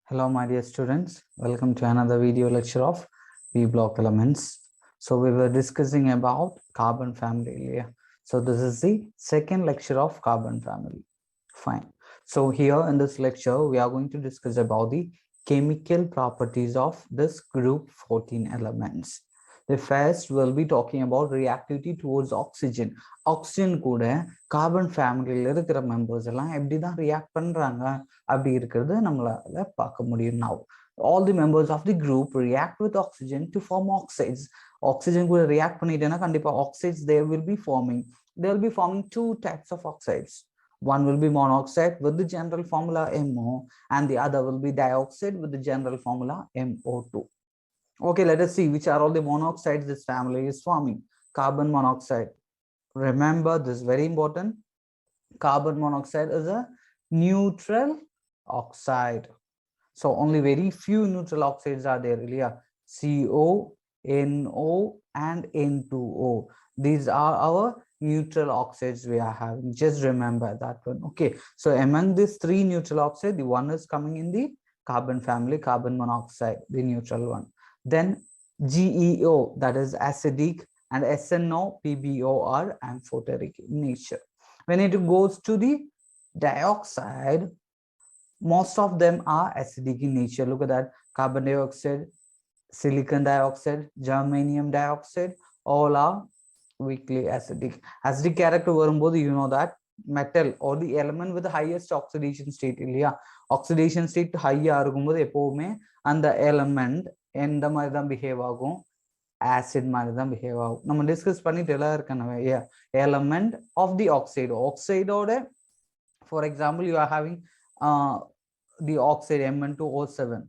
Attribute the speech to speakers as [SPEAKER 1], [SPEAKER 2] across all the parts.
[SPEAKER 1] Hello, my dear students. Welcome to another video lecture of P block elements. So we were discussing about carbon family. Yeah. So this is the second lecture of carbon family. Fine. So here in this lecture, we are going to discuss about the chemical properties of this group 14 elements. The first will be talking about reactivity towards oxygen. Oxygen கூட carbon family இருக்கிற members எல்லாம் எப்படி தான் react பண்றாங்க அப்படி இருக்கிறது நம்மளால பார்க்க முடியும். Now all the members of the group react with oxygen to form oxides. Oxygen கூட react பண்ணிட்டேன்னா கண்டிப்பா oxides there will be forming. They will be forming two types of oxides. One will be monoxide with the general formula MO, and the other will be dioxide with the general formula MO2. Okay, let us see which are all the monoxides this family is forming. Carbon monoxide. Remember, this is very important. Carbon monoxide is a neutral oxide. So only very few neutral oxides are there. CO, NO, and N2O. These are our neutral oxides we are having. Just remember that one. Okay. So among these three neutral oxides, the one is coming in the carbon family, carbon monoxide, the neutral one. Then GEO, that is acidic, and SNO, PBO are amphoteric in nature. When it goes to the dioxide, most of them are acidic in nature. Look at that: carbon dioxide, silicon dioxide, germanium dioxide, all are weakly acidic. Acidic character varumbodhu, you know that metal or the element with the highest oxidation state இல்லையா, oxidation state high இருக்கும்போது எப்பவுமே அந்த element எந்த மாதிரி தான் behave ஆகும், acid மாதிரி தான் பிஹேவ் ஆகும். நம்ம டிஸ்கஸ் பண்ணிட்டு எல்லாம் இருக்கணும். எலமெண்ட் ஆஃப் தி ஆக்சைடு, ஆக்சைடோட for example you are having the oxide Mn2O7.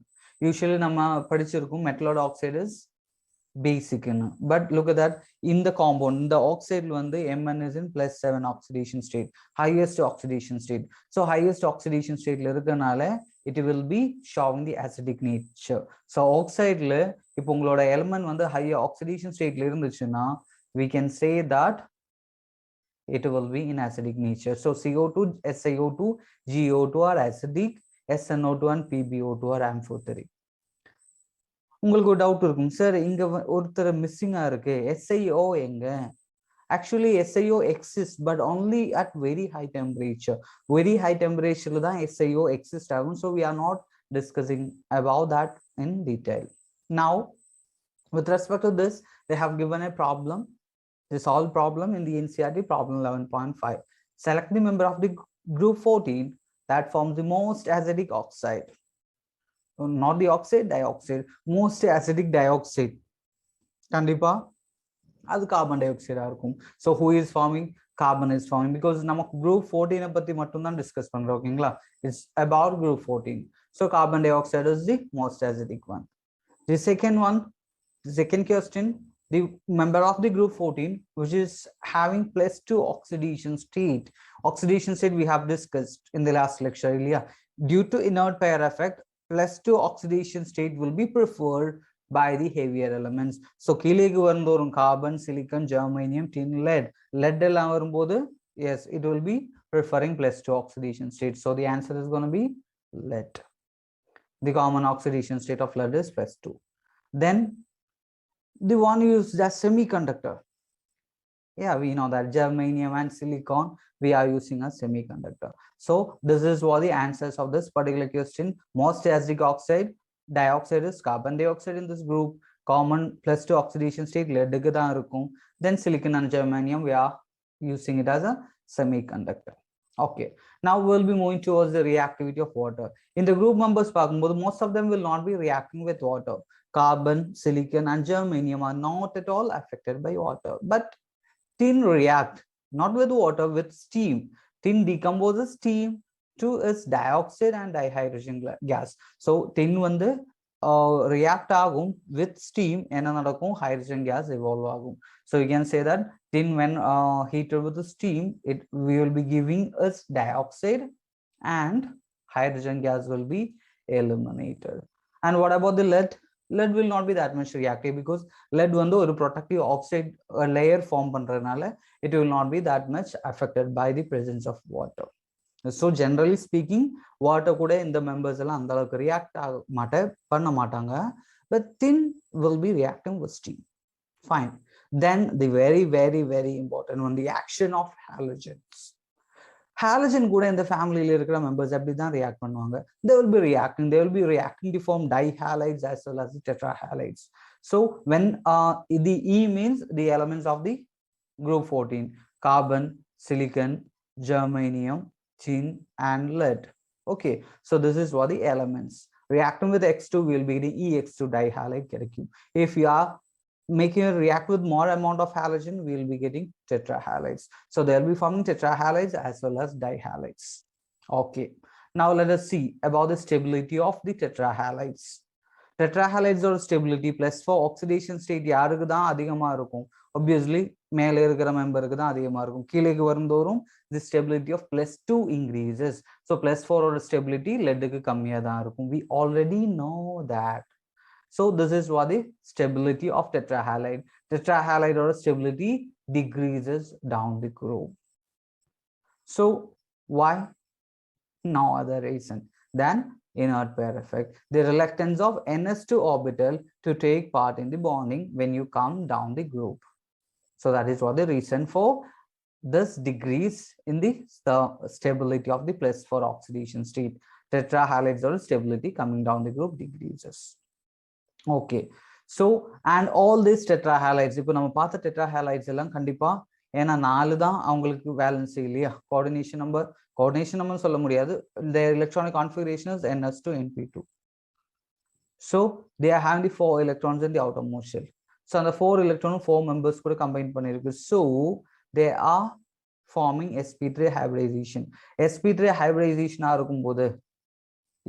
[SPEAKER 1] Usually நம்ம படிச்சிருக்கோம் மெட்டலோட oxide is basic, but look at that in the compound, the oxide வந்து Mn is in +7 oxidation state, highest oxidation state. So highest oxidation state ல இருக்கனால it will be showing the acidic nature. So oxide ல இப்போ உங்களோட element வந்து higher oxidation state ல இருந்துச்சுன்னா we can say that it will be in acidic nature. So CO2, SiO2, GO2 are acidic, SNO2 and PbO2 are amphoteric. உங்களுக்கு ஒரு doubt இருக்கும், sir இங்க ஒருத்தர் மிஸ்ஸிங்கா இருக்கு, SiO எங்க? Actually SiO exists but only at very high temperature. Very high temperature தான் SiO exist ஆகும். So we are not discussing about that in detail. Now with respect to this, they have given a problem, the solved problem in the NCERT problem 11.5. Select the member of the group 14 that forms the most acidic oxide. Not the oxide, dioxide, most acidic dioxide. Kandipa அது carbon dioxide இருக்கும். So who is forming? Carbon is forming, because நமக்கு group 14 பத்தி மட்டும் தான் discuss பண்றோம். ஓகேங்களா? It's about group 14. So carbon dioxide is the most acidic one. The second one, the second question, the member of the group 14 which is having +2 oxidation state. Oxidation state we have discussed in the last lecture. Due to inert pair effect, +2 oxidation state will be preferred by the heavier elements. So கீழேக்கு வரும்போது carbon, silicon, germanium, tin, lead. Lead எல்லாம் வரும்போது yes, it will be preferring +2 oxidation state. So the answer is going to be lead. The common oxidation state of lead is +2. Then the one used as semiconductor. Yeah, we know that germanium and silicon we are using as semiconductor. So this is what the answers of this particular question. Most acidic oxide, dioxide is carbon dioxide in this group. Common +2 oxidation state lead க்கு தான் இருக்கும். Then silicon and germanium we are using it as a semiconductor. Okay, now we'll be moving towards the reactivity of water. In the group members பார்க்கும்போது most of them will not be reacting with water. Carbon, silicon and germanium are not at all affected by water, but tin react not with water, with steam. Tin decomposes steam to its dioxide and dihydrogen gas. So tin வந்து react ஆகும் with steam, என்ன நடக்கும்? Hydrogen gas evolve ஆகும். So you can say that tin when heated with the steam, we will be giving us dioxide and hydrogen gas will be eliminated. And what about the lead? Lead will not be that much reactive, because lead வந்து ஒரு protective oxide layer form பண்றதுனால it will not be that much affected by the presence of water. So generally speaking, water kuda in the members எல்லாம் அந்த அளவுக்கு react பண்ண மாட்டாங்க, but thin will be reacting with steam. Fine. Then the very, very, very important one, the action of halogens. Halogen கூட இந்த ஃபேமிலியில இருக்கிற members அப்படி தான் ரியாக்ட் பண்ணுவாங்க. They will be reacting to form dihalides as well as the tetrahalides. So when the E means the elements of the group 14, carbon, silicon, germanium, tin and lead. Okay, so this is what the elements. Reacting with X2 will be the EX2 dihalide கிடைக்கும். If you are making it react with more amount of halogen, we will be getting tetrahalides. So they will be forming tetrahalides as well as dihalides. Okay, now let us see about the stability of the tetrahalides. Tetrahalides or stability plus for oxidation state யாருக்கு தான் அதிகமா இருக்கும்? Obviously மேலே இருக்கிற மெம்பருக்கு தான் அதிகமா இருக்கும். கீழேக்கு வரும்போதும் the stability of +2 increases. So +4 or stability leadக்கு கம்மியா தான் இருக்கும். We already know that. So this is what the stability of tetrahalide. Tetrahalide or stability decreases down the group. So why? No other reason than inert pair effect. The reluctance of NS2 orbital to take part in the bonding when you come down the group. So that is what the reason for this decrease in the stability of the +4 oxidation state. Tetrahalides or stability coming down the group decreases. Okay, so and all these tetrahalides, இப்போ நம்ம பார்த்த tetrahalides எல்லாம் கண்டிப்பா ஏன்னா 4 தான் அவங்களுக்கு valency இல்லையா, coordination number சொல்ல முடியாது. their electronic configuration is ns2 np2. so they are having the 4 electrons in the outermost shell. so அந்த 4 electron 4 members கூட combine பண்ணிருக்கு. so they are forming sp3 hybridization. sp3 hybridization இருக்கும்போது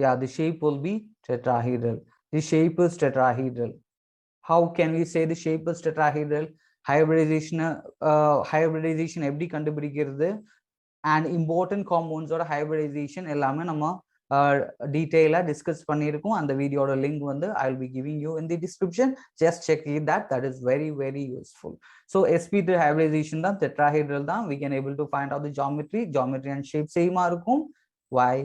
[SPEAKER 1] yeah, the shape will be tetrahedral. The shape is tetrahedral. How can we say the shape is tetrahedral? Hybridization எப்படி கண்டுபிடிக்கிறது and important compounds or hybridization எல்லாமே நம்ம டீடைலா discuss பண்ணியிருக்கோம். அந்த வீடியோட link வந்து I will be giving you in the description. Just check it, that is very, very useful. So sp3 hybridization தான் tetrahedral தான். We can able to find out the geometry and shape சேமா இருக்கும். Why?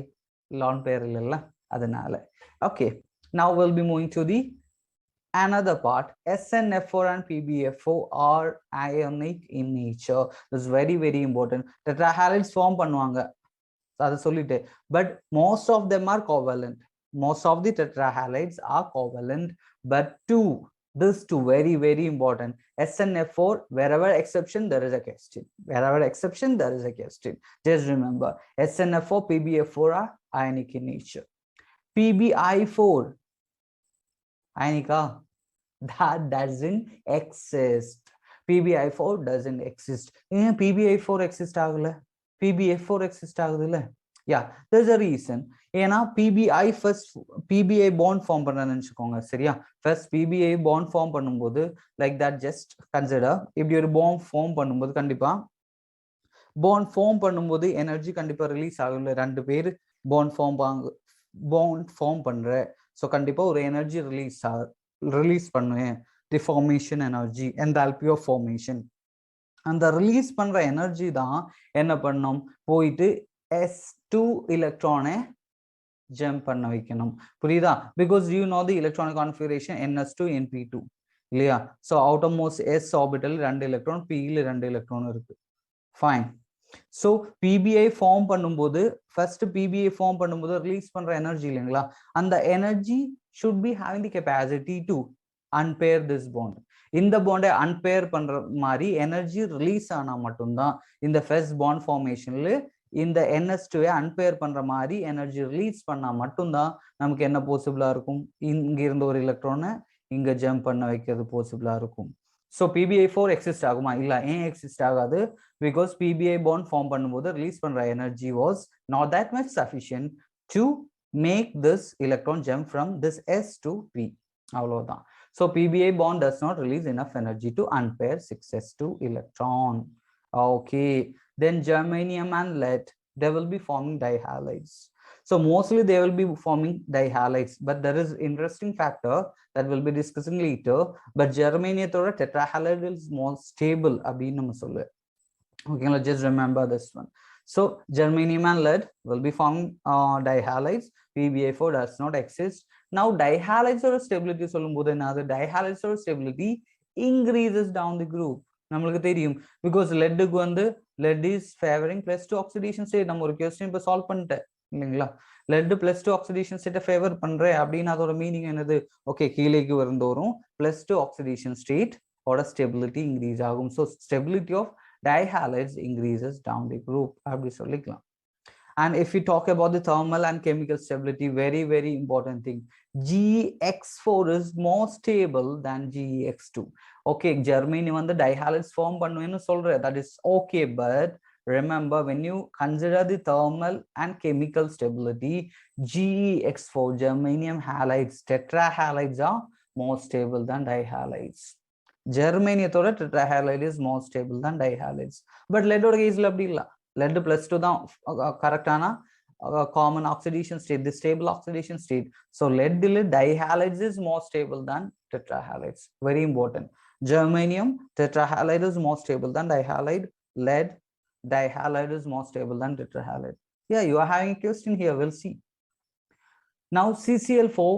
[SPEAKER 1] lone pair இல்ல அதனால. Okay, now we'll be moving to the another part. SnF4 and PbF4 are ionic in nature. This is very, very important. Tetrahalides form பண்ணுவாங்க, அதை சொல்லிட்டு, but most of them are covalent. Most of the tetrahalides are covalent, but these two very, very important. SnF4, wherever exception there is a question. Just remember, SnF4, PbF4 are ionic in nature. PbI4 ionic, that doesn't exist. PbI4 doesn't exist. PbI4 exist ஆகல, PbF4 exist ஆகுதுல. yeah, there's a reason. ஏன்னா PBI first PBI bond form பண்ணணும்னு நினைச்சுக்கோங்க, சரியா? first PBI bond form பண்ணும்போது like that, just consider இப்படி ஒரு bond form பண்ணும்போது கண்டிப்பா bond form பண்ணும்போது எனர்ஜி கண்டிப்பா ரிலீஸ் ஆகும்ல. ரெண்டு பேர் bond form பண்ற, so கண்டிப்பா ஒரு எனர்ஜி ரிலீஸ் பண்ணுவேன், the formation energy, enthalpy of formation. அந்த ரிலீஸ் பண்ற எனர்ஜி தான் என்ன பண்ணும், போயிட்டு s2 எலக்ட்ரானை ஜம்ப் பண்ண வைக்கணும். புரியுதா? because you know the electronic configuration ns2 np2 இல்லையா? so outermost s orbital 2 electron, p ல 2 எலக்ட்ரான் இருக்கு. fine. so PBI form பண்ணும்போது first PBI form பண்ணும்போது ரிலீஸ் பண்ற எனர்ஜி இல்லைங்களா, அந்த energy should be having the capacity to unpair this bond. இந்த பாண்டை unfair பண்ற மாதிரி எனர்ஜி ரிலீஸ் ஆனா மட்டும்தான் இந்த ஃபர்ஸ்ட் பாண்ட் ஃபார்மேஷன்ல இந்த NS2 அன்பேர் பண்ற மாதிரி எனர்ஜி ரிலீஸ் பண்ணா மட்டும்தான் நமக்கு என்ன பாசிபிளா இருக்கும், இங்க இருந்த ஒரு எலக்ட்ரானை இங்க ஜம்ப் பண்ண வைக்கிறது பாசிபிளா இருக்கும். ஸோ PbI4 எக்ஸிஸ்ட் ஆகுமா? இல்ல. ஏன் எக்ஸிஸ்ட் ஆகாது? பிகாஸ் PBI பாண்ட் ஃபார்ம் பண்ணும்போது ரிலீஸ் பண்ற energy was not that much sufficient to make this electron jump from this S to P. அவ்வளவுதான். So PBI bond does not release enough energy to unpair 6s2 electron. Okay, then germanium and lead, they will be forming dihalides. So mostly they will be forming dihalides, but there is interesting factor that we'll be discussing later. But germanium tetrahalide is more stable. Okay, let's just remember this one. So germanium and lead will be forming dihalides. PbA4 does not exist. Now dihalides or stability சொல்லும்போது என்னது, dihalides or stability increases down the group. நம்மளுக்கு தெரியும், because leadக்கு வந்து lead is favoring +2 oxidation state. நம்ம ஒரு question இப்ப solve பண்ணிட்டேன் இல்லைங்களா, lead +2 oxidation state ஃபேவர் பண்றேன் அப்படின்னு அதோட மீனிங் என்னது, ஓகே கீழேக்கு வருந்தோறும் +2 oxidation state ஓட stability increase ஆகும். So stability of dihalides increases down the group அப்படி சொல்லிக்கலாம். And if we talk about the thermal and chemical stability, very important thing, GeX4 is more stable than GeX2. Okay, germanium வந்து dihalides form பண்ணுவேன்னு சொல்றேன், that is okay, but remember when you consider the thermal and chemical stability, GeX4 germanium halides, tetrahalides are more stable than dihalides. ஜெர்மேனியத்தோட tetrahalide is more stable than dihalides. But lead ஓட கேஸ்ல அப்படி இல்ல, lead +2 தான் கரெக்டான common oxidation state, the stable oxidation state. So lead dihalides is more stable than tetrahalides. Very important. Germanium tetrahalide is more stable than dihalide. Lead dihalide is more stable than tetrahalide. Yeah, you are having a question here, we'll see. Now CCl4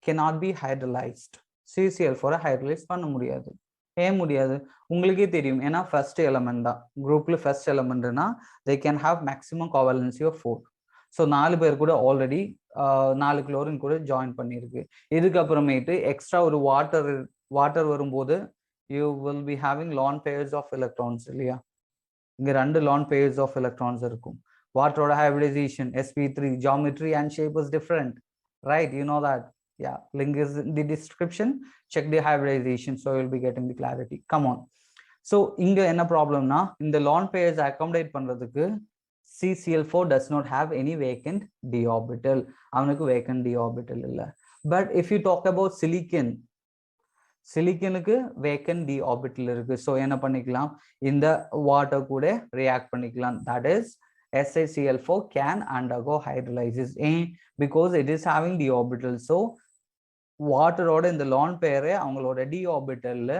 [SPEAKER 1] cannot be hydrolyzed. CCl4 hydrolyze பண்ண முடியாது. ஏன் முடியாது, உங்களுக்கே தெரியும், ஏன்னா first element தான் குரூப்ல, first எலமெண்ட்னா they can have maximum covalency of 4. So 4 பேர் கூட ஆல்ரெடி 4 குளோரின் கூட ஜாயின் பண்ணியிருக்கு. இதுக்கப்புறமேட்டு எக்ஸ்ட்ரா ஒரு வாட்டர் வரும்போது you will be having lone pairs of electrons இல்லையா, இங்க 2 lone pairs of electrons இருக்கும். வாட்டரோட hybridization sp3, geometry and shape is different, right? You know that. Yeah, link is in the description. Check the hybridization, so you'll be getting the clarity. Come on. So inga enna problem na, in the lone pairs accommodate பண்றதுக்கு CCl4 does not have any vacant d orbital. அவனுக்கு vacant d orbital இல்ல. But if you talk about silicon, சிலிக்கனுக்கு vacant d orbital இருக்கு. So என்ன பண்ணிக்கலாம், இந்த water கூட react பண்ணிக்கலாம். That is SiCl4 can undergo hydrolysis. Because it is having d orbital. So வாட்டரோட இந்த லான் பேரை அவங்களோட d orbitalல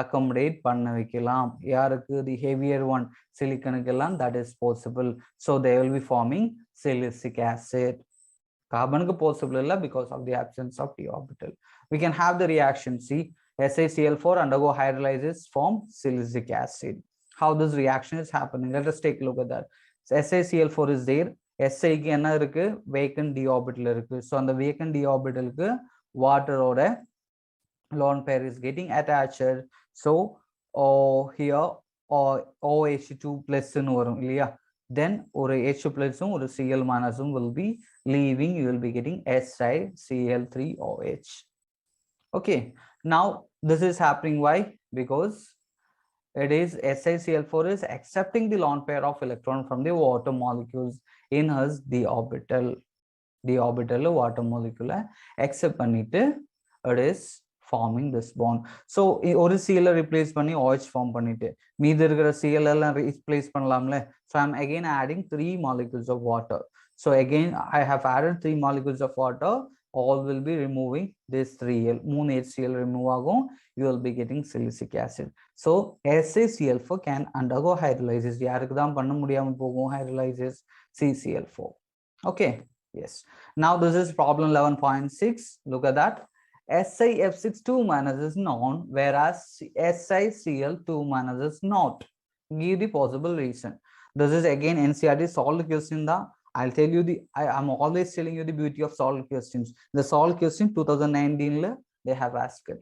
[SPEAKER 1] accommodate பண்ண வைக்கலாம். யாருக்கு, the heavier one சிலிக்கனுக்கெல்லாம் that is possible. So they will be forming silicic acid. கார்பனுக்கு possible இல்ல because of the absence of d orbital. We can have the reaction. See, SiCl4 undergo hydrolysis, form silicic acid. How this reaction is happening, let us take a look at that. So SiCl4 is there. Si க்கு என்ன இருக்கு, vacant d orbital இருக்கு. So அந்த vacant d orbitalக்கு வாட்டரோட lone pair is getting attached. So here OH2 plus ன்னு வரும் இல்லையா, then ஒரு H plus ஒரு Cl minus will be leaving. You will be getting SiCl3OH. Okay, now this is happening why, because it is SiCl4 is accepting the lone pair of electron from the water molecules in his d orbital. d orbital water molecule accept பண்ணிட்டு it is forming this bond. So ஒரு Cl replace பண்ணி OH form பண்ணிட்டு மீதி இருக்கிற Cl எல்லாம் replace பண்ணலாம்ல. So I am again adding 3 molecules of water. So again I have added 3 molecules of water. All will be removing this 3L. 3 HCl remove ஆகும். You will be getting silicic acid. So SiCl4 can undergo hydrolysis. யாருக்கு தான் பண்ண முடியாம போகும் hydrolysis? CCl4. Okay. Yes. Now this is problem 11.6. Look at that. SiF6 2 minus is known, whereas SiCl2 minus is not. Give the possible reason. This is again NCERT solved question. I'll tell you I'm always telling you the beauty of solved questions. The solved question 2019 they have asked it.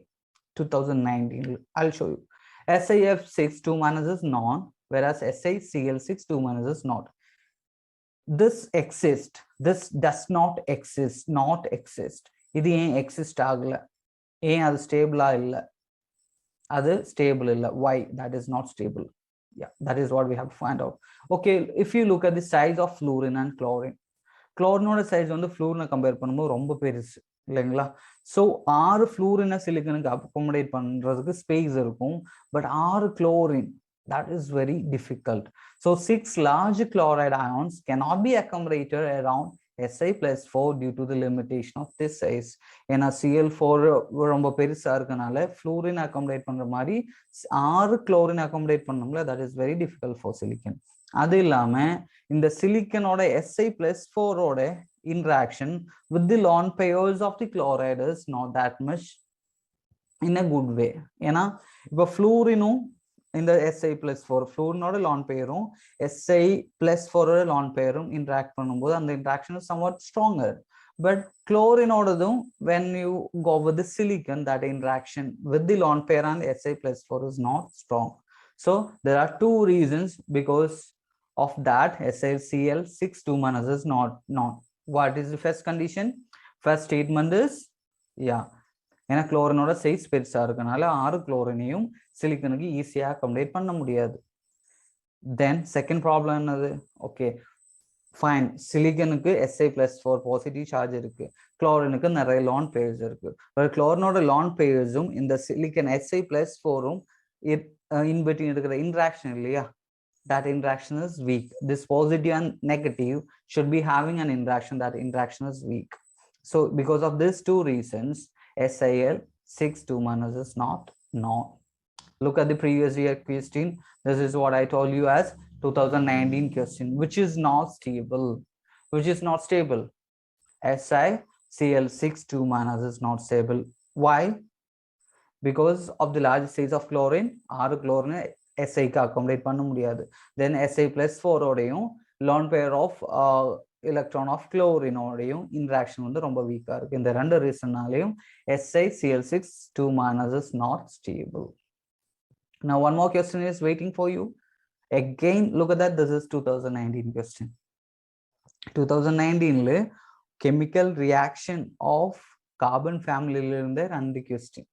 [SPEAKER 1] 2019 I'll show you. SiF6 2 minus is known, whereas SiCl6 2 minus is not. This exists. This does not exist. Not exist. இது ஏன் exist ஆகல, ஏன் அது ஸ்டேபிளா இல்ல, அது stable இல்ல. Why that is not stable? Yeah, that is what we have to find out. Okay, if you look at the size of fluorine and chlorine, chlorine size வந்து fluorine compare பண்ணும்போது ரொம்ப பெருசு இல்லைங்களா. ஸோ 6 fluorine சிலிக்கனுக்கு அக்கோமடேட் பண்றதுக்கு space இருக்கும். But 6 chlorine, that is very difficult. So 6 large chloride ions cannot be accommodated around Si+4 due to the limitation of this size. ஏன்னா Cl4 ரொம்ப பெருசா இருக்கனால fluorine accommodate பண்ற மாதிரி 6 chlorine accommodate பண்ணோம்ல, that is very difficult for silicon. அது இல்லாம இந்த சிலிக்கனோட Si+4 ஓட interaction with the lone pairs of the chloride is not that much in a good way. ஏன்னா இப்போ ஃப்ளூரினும் இந்த Si+4 ஃப்ளூரினோட lone pairum Si+4 lone pairum interact பண்ணும்போது அந்த interaction is somewhat stronger. But chlorine when you go with the silicon, that interaction with the lone pair and Si+4 is not strong. So there are two reasons because of that SiCl6 is not. What is the first condition? First statement is, yeah, ஏன்னா குளோரினோட size பெருசா இருக்கனால 6 குளோரினையும் சிலிக்கனுக்கு ஈஸியா accommodate பண்ண முடியாது. Then second problem என்னது? Okay fine, சிலிக்கனுக்கு Si+4 positive charge இருக்கு, குளோரினுக்கு நிறைய லான் பேர்ஸ் இருக்கு. குளோரினோட லான் பேர்ஸும் இந்த சிலிக்கன் Si+4ம் in between இருக்கிற interaction இல்லையா, that interaction is weak. This positive and negative should be having an interaction, that interaction is weak. So because of these two reasons, Sil6 is not known. Look at the previous year question. This is what I told you as 2019 question, which is not stable. Which is not stable? SiCl6 is not stable. Why? Because of the large size of chlorine, 6 chlorine Si க்கு accommodate பண்ண முடியாது. Then Si+4 ஓடையும் lone pair of electron of chlorine ஓடையும் interaction வந்து ரொம்ப வீக்கா இருக்கு. இந்த ரெண்டு ரீசன்னாலையும் SiCl6 is not stable. Now one more question is waiting for you. Again, look at that. This is 2019 question. 2019 ல chemical reaction of carbon family ல இருந்த ரெண்டு question.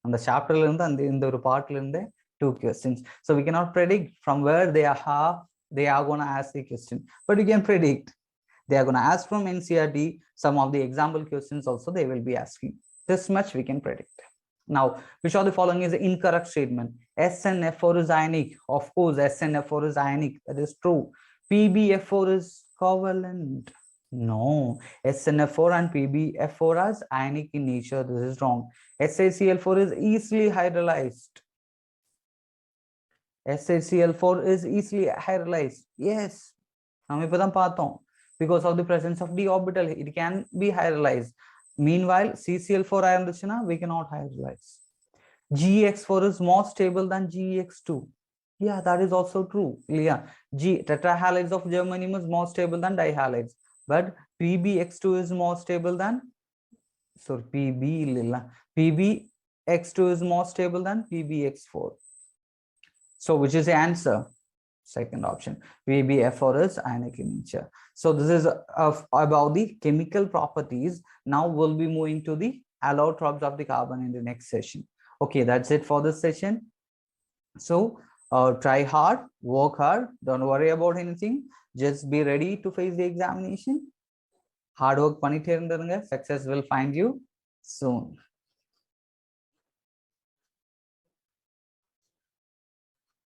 [SPEAKER 1] அந்த சாப்டர்ல இருந்து அந்த இந்த ஒரு பார்ட்ல இருந்து two questions. So we cannot predict from where they are going to ask the question, but we can predict they are going to ask from NCERT. Some of the example questions also they will be asking. This much we can predict. Now, which of the following is the incorrect statement? SnF4 is ionic. Of course, SnF4 is ionic. That is true. PbF4 is covalent. No, SnF4 and PbF4 are ionic in nature. This is wrong. SaCl4 is easily hydrolyzed. SaCl4 is easily hydrolyzed. Yes, because of the presence of d orbital, it can be hydrolyzed. Meanwhile, CCl4 we cannot hydrolyze. GX4 is more stable than GX2. Yeah, that is also true. Yeah, tetrahalides of germanium is more stable than dihalides, but PbX2 is more stable than PbX2 is more stable than PbX4. So which is the answer? Second option. PbF4 is ionic in nature. So this is about the chemical properties. Now we'll be moving to the allotropes of the carbon in the next session. Okay, that's it for this session. So try hard, work hard, don't worry about anything. Just be ready to face the examination. Hard work பண்ணிட்டே இருந்துருங்க. Success will find you soon.